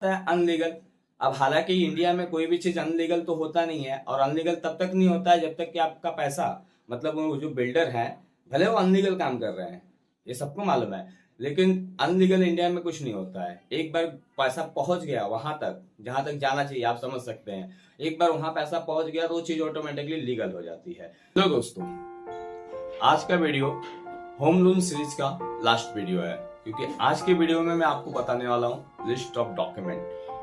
है अनलीगल। अब हालांकि इंडिया में कोई भी चीज अनलीगल तो होता नहीं है, और अनलीगल तब तक नहीं होता है जब तक कि आपका पैसा, मतलब वो जो बिल्डर है, भले वो अनलीगल काम कर रहे हैं, ये सबको मालूम है, लेकिन अनलीगल इंडिया में कुछ नहीं होता है। एक बार पैसा पहुंच गया वहां तक जहां तक जाना चाहिए, आप समझ सकते हैं, एक बार वहां पैसा पहुंच गया तो वो चीज ऑटोमेटिकली लीगल हो जाती है। तो दोस्तों, आज का वीडियो होम लोन सीरीज का लास्ट वीडियो है, क्योंकि आज के वीडियो में मैं आपको बताने वाला हूँ लिस्ट ऑफ डॉक्यूमेंट,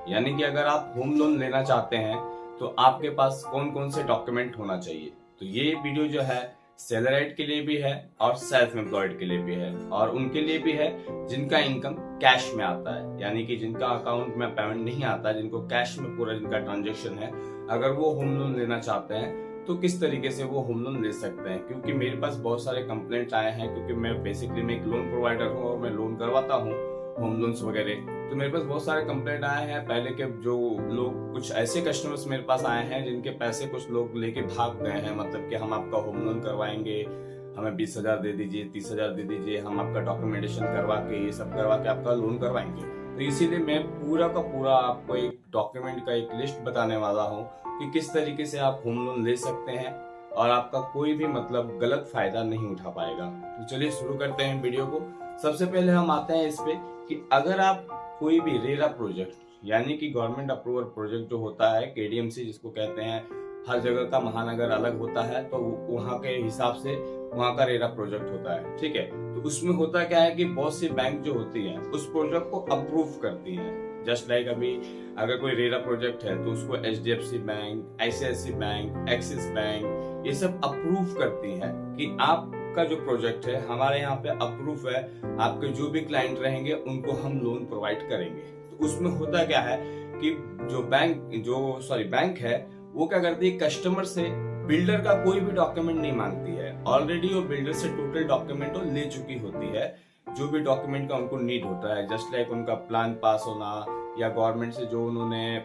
यानी कि अगर आप होम लोन लेना चाहते हैं तो आपके पास कौन कौन से डॉक्यूमेंट होना चाहिए। तो ये वीडियो जो है सैलराइड के लिए भी है और सेल्फ एम्प्लॉयड के लिए भी है, और उनके लिए भी है जिनका इनकम कैश में आता है, यानी कि जिनका अकाउंट में पेमेंट नहीं आता, जिनको कैश में पूरा जिनका ट्रांजेक्शन है, अगर वो होम लोन लेना चाहते हैं तो किस तरीके से वो होम लोन ले सकते हैं। क्योंकि मेरे पास बहुत सारे कंप्लेंट्स आए हैं, क्योंकि मैं बेसिकली मैं एक लोन प्रोवाइडर हूँ और मैं लोन करवाता हूँ होम लोन्स वगैरह। तो मेरे पास बहुत सारे कंप्लेंट आए हैं पहले के, जो लोग कुछ ऐसे कस्टमर्स मेरे पास आए हैं जिनके पैसे कुछ लोग लेके भाग गए हैं, मतलब कि हम आपका होम लोन करवाएंगे, हमें 20,000 दे दीजिए, 30,000 दे दीजिए, हम आपका डॉक्यूमेंटेशन करवा के, ये सब करवा के आपका लोन करवाएंगे। तो इसीलिए मैं पूरा का पूरा आपको एक डॉक्यूमेंट का एक लिस्ट बताने वाला हूँ कि किस तरीके से आप होम लोन ले सकते हैं और आपका कोई भी मतलब गलत फायदा नहीं उठा पाएगा। तो चलिए शुरू करते हैं वीडियो को। सबसे पहले हम आते हैं इस पे कि अगर आप कोई भी रेरा प्रोजेक्ट, यानी कि गवर्नमेंट अप्रूवल प्रोजेक्ट जो होता है, केडीएमसी जिसको कहते हैं, हर जगह का महानगर अलग होता है, तो वहाँ के हिसाब से वहाँ का रेरा प्रोजेक्ट होता है, ठीक है। तो उसमें होता क्या है कि बहुत सी बैंक जो होती है उस प्रोजेक्ट को अप्रूव करती है। जस्ट लाइक अभी अगर कोई रेरा प्रोजेक्ट है तो उसको HDFC bank, ICICI bank, Axis bank, ये सब अप्रूव करती है कि आपका जो प्रोजेक्ट है हमारे यहाँ पे अप्रूव है, आपके जो भी क्लाइंट रहेंगे उनको हम लोन प्रोवाइड करेंगे। तो उसमें होता क्या है कि बैंक है वो क्या करती है, कस्टमर से बिल्डर का कोई भी डॉक्यूमेंट नहीं मांगती है। ऑलरेडी वो बिल्डर से टोटल डॉक्यूमेंट ले चुकी होती है, जो भी डॉक्यूमेंट का उनको नीड होता है, जस्ट लाइक उनका प्लान पास होना, या गवर्नमेंट से जो उन्होंने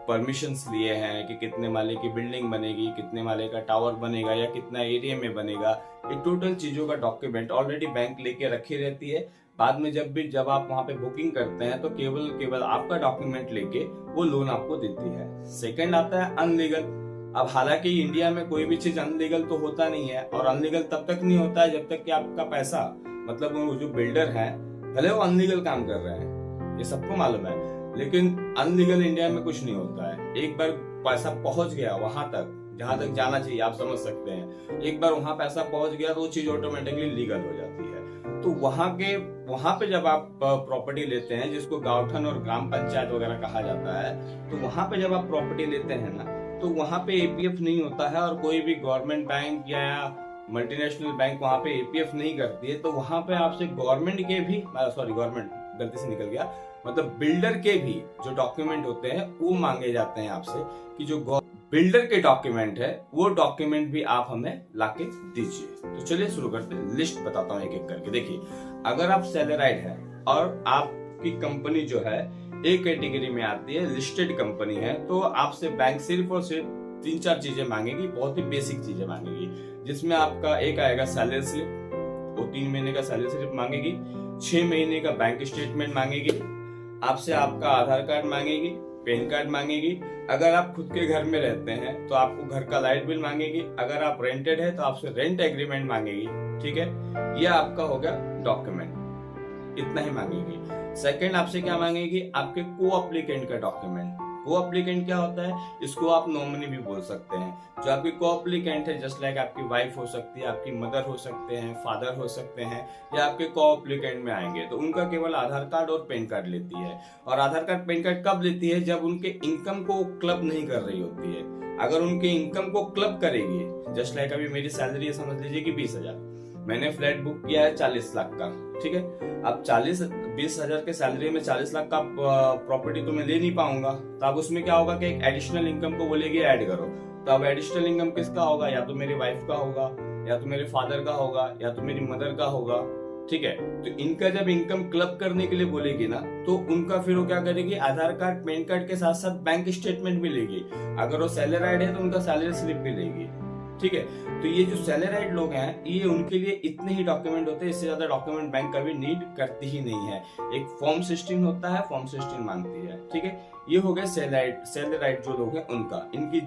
परमिशंस लिए हैं कि कितने माले की बिल्डिंग बनेगी, कितने माले का टावर बनेगा, या कितना एरिया में बनेगा, ये टोटल चीजों का डॉक्यूमेंट ऑलरेडी बैंक लेके रखी रहती है। बाद में जब आप वहां पे बुकिंग करते हैं तो केवल आपका डॉक्यूमेंट लेके वो लोन आपको देती है। सेकंड आता है अनलीगल। अब हालांकि इंडिया में कोई भी चीज अनलीगल तो होता नहीं है, और अनलीगल तब तक नहीं होता है जब तक कि आपका पैसा, मतलब वो जो बिल्डर है, भले वो अनलीगल काम कर रहे हैं, ये सबको मालूम है, लेकिन अनलीगल इंडिया में कुछ नहीं होता है। एक बार पैसा पहुंच गया वहां तक जहां तक जाना चाहिए, आप समझ सकते हैं, एक बार वहां पैसा पहुंच गया तो वो चीज ऑटोमेटिकली लीगल हो जाती है। तो वहां पे जब आप प्रॉपर्टी लेते हैं, जिसको गांवठन और ग्राम पंचायत वगैरह कहा जाता है, तो वहां पे जब आप प्रॉपर्टी लेते हैं ना, तो वहां पे एपीएफ नहीं होता है, और कोई भी गवर्नमेंट बैंक या मल्टीनेशनल बैंक वहां पे एपीएफ नहीं करती है। तो वहां पे आपसे गवर्नमेंट के भी, गवर्नमेंट गलती से निकल गया, मतलब बिल्डर के भी जो डॉक्यूमेंट होते हैं वो मांगे जाते हैं आपसे, कि जो बिल्डर के डॉक्यूमेंट है वो डॉक्यूमेंट भी आप हमें लाके दीजिए। तो चलिए शुरू करते हैं, लिस्ट बताता हूँ एक एक करके। देखिए, अगर आप सैलराइड है और आपकी कंपनी जो है एक कैटेगरी में आती है, लिस्टेड कंपनी है, तो आपसे बैंक सिर्फ और सिर्फ 3-4 चीजें मांगेगी, बहुत ही बेसिक चीजें मांगेगी, जिसमें आपका एक आएगा सैलरी स्लिप, वो 3 महीने का सैलरी स्लिप मांगेगी, 6 महीने का बैंक स्टेटमेंट मांगेगी, आपसे आपका आधार कार्ड मांगेगी, पैन कार्ड मांगेगी। अगर आप खुद के घर में रहते हैं तो आपको घर का लाइट बिल मांगेगी, अगर आप रेंटेड है तो आपसे रेंट एग्रीमेंट मांगेगी, ठीक है। यह आपका हो गया डॉक्यूमेंट, इतना ही मांगेगी। सेकंड आपसे क्या मांगेगी, आपके को एप्लीकेंट का डॉक्यूमेंट। को एप्लीकेंट क्या होता है, इसको आप नॉमिनी भी बोल सकते हैं। जो आपकी को एप्लीकेंट है, जस्ट लाइक आपकी वाइफ हो सकती है, आपकी मदर हो सकते हैं, फादर हो सकते हैं, या आपके को एप्लीकेंट में आएंगे, तो उनका केवल आधार कार्ड और पैन कार्ड लेती है। और आधार कार्ड पैन कार्ड कब लेती है, जब उनके इनकम को क्लब नहीं कर रही होती है। अगर उनके इनकम को क्लब करेगी, जस्ट लाइक अभी मेरी सैलरी है, समझ लीजिए कि 20,000, मैंने फ्लैट बुक किया है 40 लाख का, ठीक है। अब 20,000 के सैलरी में 40 लाख का प्रॉपर्टी तो मैं ले नहीं पाऊंगा, तो अब उसमें क्या होगा कि एक एडिशनल इनकम को बोलेगी ऐड करो। तो अब एडिशनल इनकम किसका होगा, या तो मेरी वाइफ का होगा, या तो मेरे फादर का होगा, या तो मेरी मदर का होगा, ठीक है। तो इनका जब इनकम क्लब करने के लिए बोलेगी ना, तो उनका फिर वो क्या करेगी, आधार कार्ड पैन कार्ड के साथ साथ बैंक स्टेटमेंट भी लेगी। अगर वो सैलराइड है तो उनका सैलरी स्लिप भी लेगी, ठीक है। तो ये जो सैलराइड लोग हैं, ये उनके लिए इतने ही डॉक्यूमेंट होते हैं, इससे ज्यादा डॉक्यूमेंट बैंक कभी नीड करती ही नहीं है। एक फॉर्म 16 होता है, फॉर्म 16 मांगती है, ठीक है। ये हो गए सैलराइड जो लोग हैं उनका, इनकी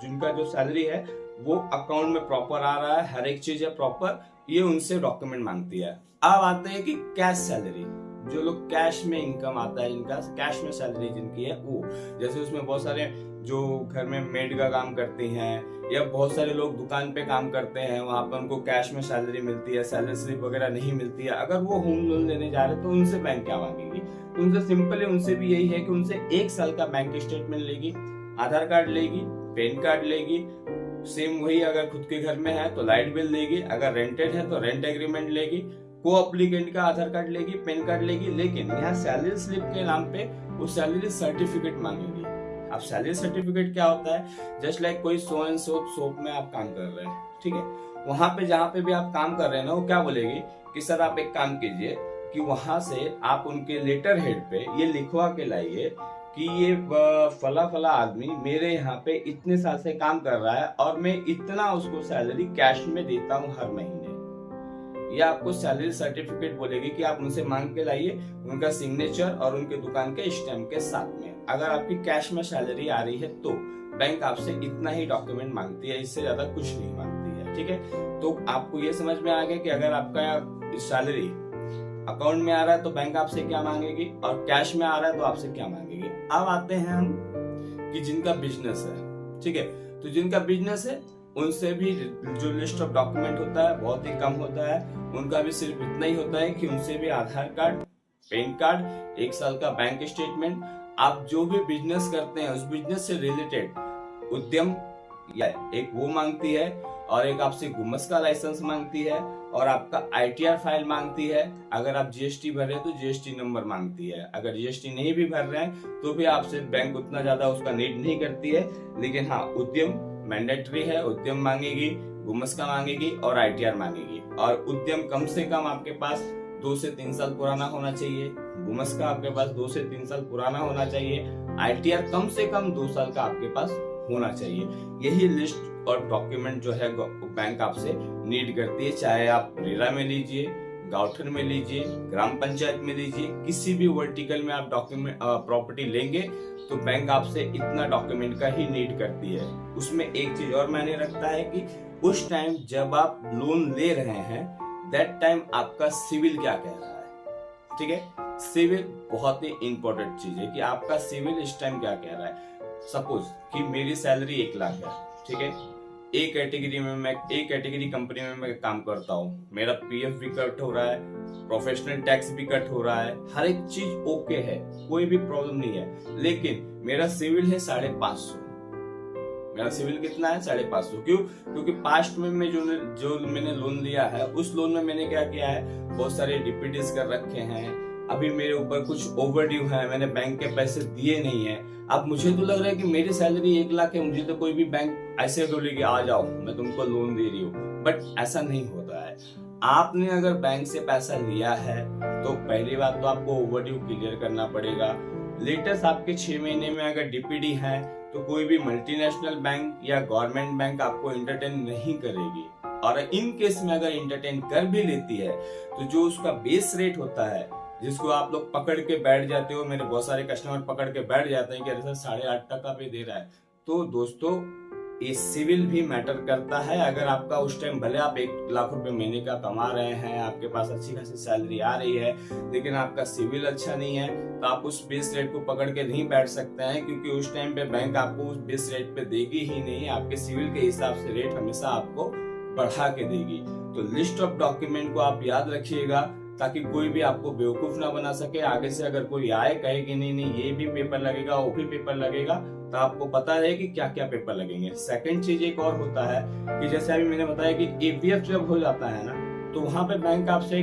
जिनका जो सैलरी है वो अकाउंट में प्रॉपर आ रहा है, हर एक चीज है प्रॉपर, ये उनसे डॉक्यूमेंट मांगती है। अब आते हैं कि कैश सैलरी, जो लोग कैश में इनकम आता है, इनका कैश में सैलरी जिनकी है वो, जैसे उसमें बहुत सारे जो घर में मेड का काम करती हैं, या बहुत सारे लोग दुकान पे काम करते हैं, वहां पर उनको कैश में सैलरी मिलती है, सैलरी स्लिप वगैरह नहीं मिलती है। अगर वो होम लोन लेने जा रहे हैं तो उनसे बैंक क्या मांगेगी? तो उनसे सिंपल है, उनसे भी यही है कि उनसे 1 साल का बैंक स्टेटमेंट लेगी, आधार कार्ड लेगी, पैन कार्ड लेगी, सेम वही अगर खुद के घर में है तो लाइट बिल लेगी, अगर रेंटेड है तो रेंट एग्रीमेंट लेगी, को एप्लीकेंट का आधार कार्ड लेगी, पैन कार्ड लेगी। लेकिन यहाँ सैलरी स्लिप के नाम पे वो सैलरी सर्टिफिकेट मांगेगी। अब सैलरी सर्टिफिकेट क्या होता है? जस्ट लाइक कोई सो एंड सोप में आप काम कर रहे हैं, ठीक है, वहां पे जहां पे भी आप काम कर रहे हैं ना, वो क्या बोलेगी कि सर आप एक काम कीजिए कि वहां से आप उनके लेटर हेड पे ये लिखवा के लाइए कि ये फला फला आदमी मेरे यहाँ पे इतने साल से काम कर रहा है और मैं इतना उसको सैलरी कैश में देता हूँ हर महीने। या आपको सैलरी सर्टिफिकेट बोलेगी कि आप उनसे मांग के लाइए, उनका सिग्नेचर और उनके दुकान के स्टैम्प के साथ में। अगर आपकी कैश में सैलरी आ रही है तो बैंक आपसे इतना ही डॉक्यूमेंट मांगती है, इससे ज्यादा कुछ नहीं मांगती है, ठीक है। तो आपको ये समझ में आ गया कि अगर आपका सैलरी अकाउंट में आ रहा है तो बैंक आपसे क्या मांगेगी, और कैश में आ रहा है तो आपसे क्या मांगेगी। अब आते हैं हम कि जिनका बिजनेस है, ठीक है, तो जिनका बिजनेस है उनसे भी जो लिस्ट ऑफ डॉक्यूमेंट होता है बहुत ही कम होता है। उनका भी सिर्फ इतना ही होता है कि उनसे भी आधार कार्ड, पैन कार्ड, 1 साल का बैंक स्टेटमेंट, आप जो भी बिजनेस करते हैं उस बिजनेस से रिलेटेड उद्यम या एक वो मांगती है, और एक आपसे गुमस का लाइसेंस मांगती है, और आपका ITR फाइल मांगती है। अगर आप GST भर रहे हैं तो GST नंबर मांगती है। अगर GST नहीं भी भर रहे हैं तो भी आपसे बैंक उतना ज्यादा उसका नीड नहीं करती है। लेकिन हाँ, उद्यम मैंडेटरी है, उद्यम मांगेगी, गुमस का मांगेगी और ITR मांगेगी। और उद्यम कम से कम आपके पास 2 से 3 साल पुराना होना चाहिए, गुमस का आपके पास 2 से 3 साल पुराना होना चाहिए, ITR कम से कम 2 साल का आपके पास होना चाहिए। यही लिस्ट और डॉक्यूमेंट जो है बैंक आपसे नीड करती है। चाहे आप रेरा में लीजिए, गाउठन में लीजिए, ग्राम पंचायत में लीजिए, किसी भी वर्टिकल में आप डॉक्यूमेंट प्रॉपर्टी लेंगे तो बैंक आपसे इतना डॉक्यूमेंट का ही नीड करती है। उसमें एक चीज और मायने रखता है कि उस टाइम जब आप लोन ले रहे हैं दैट टाइम आपका सिविल क्या कह रहा है, ठीक है। सिविल बहुत ही इंपॉर्टेंट चीज है कि आपका सिविल इस टाइम क्या कह रहा है। सपोज कि मेरी सैलरी 1 लाख है, ठीक है, एक कैटेगरी कंपनी में मैं काम करता हूँ, मेरा PF भी कट हो रहा है, प्रोफेशनल टैक्स भी कट हो रहा है, हर एक चीज ओके है, कोई भी प्रॉब्लम नहीं है। लेकिन मेरा सिविल है 550। मेरा सिविल कितना है? 550। क्यों? क्योंकि पास्ट में मैं जो मैंने लोन लिया है उस लोन में मैंने क्या किया है, बहुत सारे DPDs कर रखे हैं, अभी मेरे ऊपर कुछ ओवरड्यू है, मैंने बैंक के पैसे दिए नहीं है। अब मुझे तो लग रहा है कि मेरी सैलरी 1 लाख है, मुझे तो कोई भी बैंक ऐसे बोलेगी आ जाओ मैं तुमको लोन दे रही हूँ, बट ऐसा नहीं होता है। आपने अगर बैंक से पैसा लिया है तो पहली बात तो आपको ओवरड्यू क्लियर करना पड़ेगा। लेटेस्ट आपके 6 महीने में अगर DPD है तो कोई भी मल्टीनेशनल बैंक या गवर्नमेंट बैंक आपको एंटरटेन नहीं करेगी। और इन केस में अगर एंटरटेन कर भी लेती है तो जो उसका बेस रेट होता है, जिसको आप लोग पकड़ के बैठ जाते हो, मेरे बहुत सारे कस्टमर पकड़ के बैठ जाते हैं कि अरे सर 8.5% पे दे रहा है। तो दोस्तों ये सिविल भी मैटर करता है। अगर आपका उस टाइम भले आप 1 लाख रुपए महीने का कमा रहे हैं, आपके पास अच्छी खासी सैलरी आ रही है, लेकिन आपका सिविल अच्छा नहीं है तो आप उस बेस रेट को पकड़ के नहीं बैठ सकते हैं, क्योंकि उस टाइम पे बैंक आपको उस बेस रेट पे देगी ही नहीं, आपके सिविल के हिसाब से रेट हमेशा आपको बढ़ा के देगी। तो लिस्ट ऑफ डॉक्यूमेंट को आप याद रखिएगा ताकि कोई भी आपको बेवकूफ ना बना सके। आगे से अगर कोई आए कहे कि नहीं ये भी पेपर लगेगा वो भी पेपर लगेगा, तो आपको पता है कि क्या क्या पेपर लगेंगे। सेकंड चीज एक और होता है कि जैसे अभी मैंने बताया कि APF जब हो जाता है ना, तो वहां पे बैंक आपसे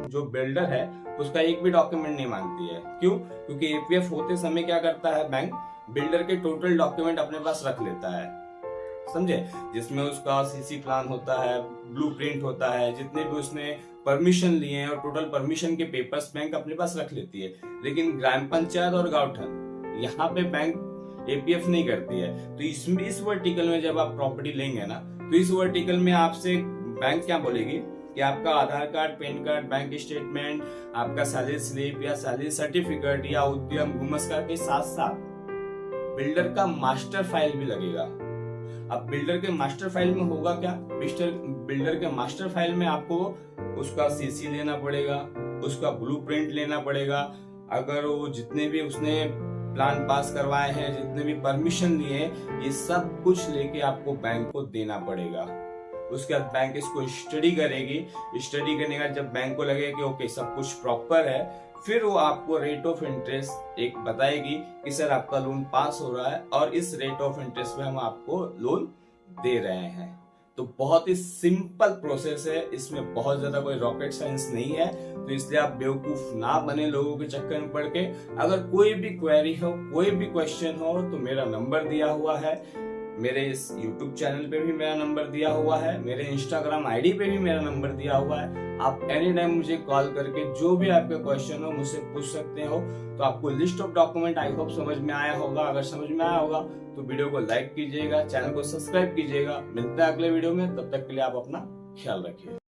जो बिल्डर है उसका एक भी डॉक्यूमेंट नहीं मांगती है। क्यों? क्योंकि APF होते समय क्या करता है, बैंक बिल्डर के टोटल डॉक्यूमेंट अपने पास रख लेता है, समझे, जिसमें उसका CC प्लान होता है, ब्लूप्रिंट होता है, जितने भी उसने परमिशन लिए हैं और टोटल परमिशन के पेपर्स बैंक अपने पास रख लेती है। लेकिन ग्राम पंचायत और गांवठन यहाँ पे बैंक APF नहीं करती है। तो इसमें इस वर्टिकल में जब आप प्रॉपर्टी लेंगे ना तो इस वर्टिकल में आपसे बैंक क्या बोलेगी कि आपका Aadhaar card, PAN card, bank statement, आपका सैलरी स्लिप या सैलरी सर्टिफिकेट या उद्यम गुमस्कार के साथ साथ बिल्डर का मास्टर फाइल भी लगेगा। अब बिल्डर के मास्टर फाइल में होगा क्या, बिल्डर के मास्टर फाइल में आपको उसका सीसी लेना पड़ेगा, उसका ब्लूप्रिंट लेना पड़ेगा। अगर वो जितने भी उसने प्लान पास करवाए हैं, जितने भी परमिशन लिए हैं, ये सब कुछ लेके आपको बैंक को देना पड़ेगा। उसके बाद बैंक इसको स्टडी करेगी। स्टडी करने का जब बैंक को लगेगा कि ओके सब कुछ प्रॉपर है, फिर वो आपको रेट ऑफ इंटरेस्ट एक बताएगी कि सर आपका लोन पास हो रहा है और इस रेट ऑफ इंटरेस्ट में हम आपको लोन दे रहे हैं। तो बहुत ही सिंपल प्रोसेस है, इसमें बहुत ज्यादा कोई रॉकेट साइंस नहीं है। तो इसलिए आप बेवकूफ ना बने लोगों के चक्कर में पड़ के। अगर कोई भी क्वेरी हो, कोई भी क्वेश्चन हो, तो मेरा नंबर दिया हुआ है, मेरे इस YouTube चैनल पे भी मेरा नंबर दिया हुआ है, मेरे Instagram ID पे भी मेरा नंबर दिया हुआ है। आप एनी टाइम मुझे कॉल करके जो भी आपके क्वेश्चन हो मुझसे पूछ सकते हो। तो आपको list of document I hope समझ में आया होगा। अगर समझ में आया होगा तो वीडियो को लाइक कीजिएगा, चैनल को सब्सक्राइब कीजिएगा। मिलते हैं अगले वीडियो में, तब तक के लिए आप अपना ख्याल रखिए।